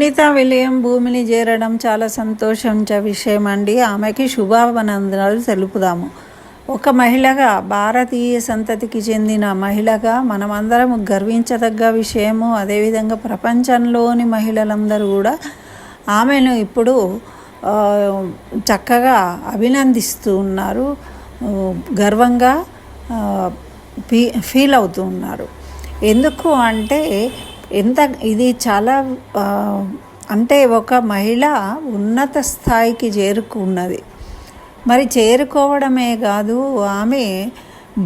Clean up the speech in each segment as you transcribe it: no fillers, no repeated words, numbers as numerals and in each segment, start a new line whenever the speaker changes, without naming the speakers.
Sunitha William భూమిని చేరడం చాలా సంతోషించే విషయం అండి. ఆమెకి శుభాభినందనలు తెలుపుదాము. ఒక మహిళగా, భారతీయ సంతతికి చెందిన మహిళగా మనమందరం గర్వించదగ్గ విషయము. అదేవిధంగా ప్రపంచంలోని మహిళలందరూ కూడా ఆమెను ఇప్పుడు చక్కగా అభినందిస్తూ ఉన్నారు, గర్వంగా ఫీల్ అవుతూ ఉన్నారు. ఎందుకు అంటే ఇది చాలా అంటే ఒక మహిళ ఉన్నత స్థాయికి చేరుకున్నది. మరి చేరుకోవడమే కాదు, ఆమె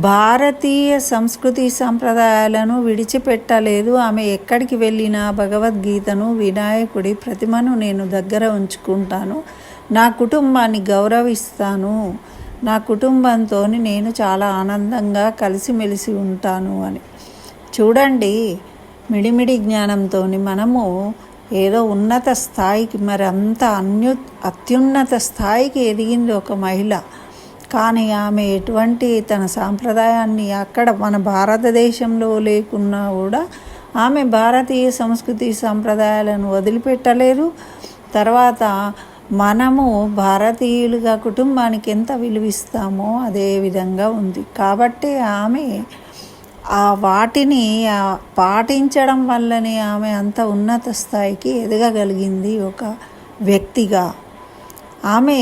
భారతీయ సంస్కృతి సంప్రదాయాలను విడిచిపెట్టలేదు. ఆమె ఎక్కడికి వెళ్ళినా భగవద్గీతను, వినాయకుడి ప్రతిమను నేను దగ్గర ఉంచుకుంటాను, నా కుటుంబాన్ని గౌరవిస్తాను, నా కుటుంబంతో నేను చాలా ఆనందంగా కలిసిమెలిసి ఉంటాను అని. చూడండి, మిడిమిడి జ్ఞానంతో మనము ఏదో ఉన్నత స్థాయికి, మరి అంత అత్యున్నత స్థాయికి ఎదిగింది ఒక మహిళ. కానీ ఆమె ఎటువంటి తన సాంప్రదాయాన్ని అక్కడ మన భారతదేశంలో లేకున్నా కూడా ఆమె భారతీయ సంస్కృతి సంప్రదాయాలను వదిలిపెట్టలేదు. తర్వాత మనము భారతీయులుగా కుటుంబానికి ఎంత విలువిస్తామో అదే విధంగా ఉంది. కాబట్టి ఆమె వాటిని పాటించడం వల్లనే ఆమె అంత ఉన్నత స్థాయికి ఎదగగలిగింది ఒక వ్యక్తిగా. ఆమె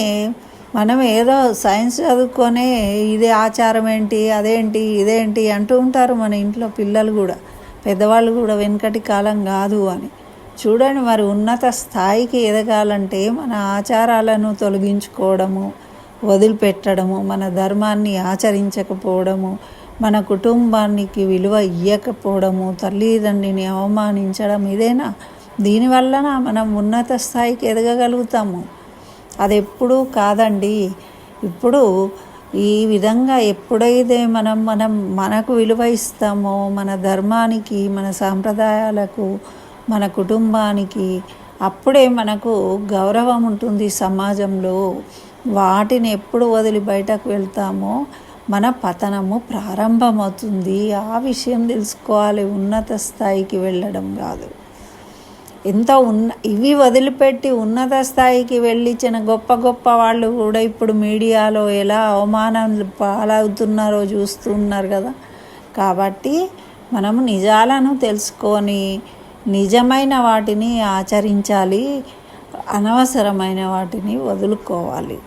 మనం ఏదో సైన్స్ చదువుకొనే ఇదే ఆచారం ఏంటి, అదేంటి, ఇదేంటి అంటూ ఉంటారు మన ఇంట్లో పిల్లలు కూడా, పెద్దవాళ్ళు కూడా, వెనకటి కాలం కాదు అని. చూడండి, మరి ఉన్నత స్థాయికి ఎదగాలంటే మన ఆచారాలను తొలగించుకోవడము, వదిలిపెట్టడము, మన ధర్మాన్ని ఆచరించకపోవడము, మన కుటుంబానికి విలువ ఇవ్వకపోవడము, తల్లిదండ్రిని అవమానించడం, ఇదేనా? దీనివలన మనం ఉన్నత స్థాయికి ఎదగగలుగుతాము. అది ఎప్పుడూ కాదండి. ఇప్పుడు ఈ విధంగా ఎప్పుడైతే మనకు విలువ ఇస్తామో, మన ధర్మానికి, మన సాంప్రదాయాలకు, మన కుటుంబానికి, అప్పుడే మనకు గౌరవం ఉంటుంది సమాజంలో. వాటిని ఎప్పుడు వదిలి బయటకు వెళ్తామో మన పతనము ప్రారంభమవుతుంది. ఆ విషయం తెలుసుకోవాలి, ఉన్నత స్థాయికి వెళ్ళడం కాదు. ఇవి వదిలిపెట్టి ఉన్నత స్థాయికి వెళ్ళిన గొప్ప గొప్ప వాళ్ళు కూడా ఇప్పుడు మీడియాలో ఎలా అవమానాలు పాలవుతున్నారో చూస్తున్నారు కదా. కాబట్టి మనము నిజాలను తెలుసుకొని నిజమైన వాటిని ఆచరించాలి, అనవసరమైన వాటిని వదులుకోవాలి.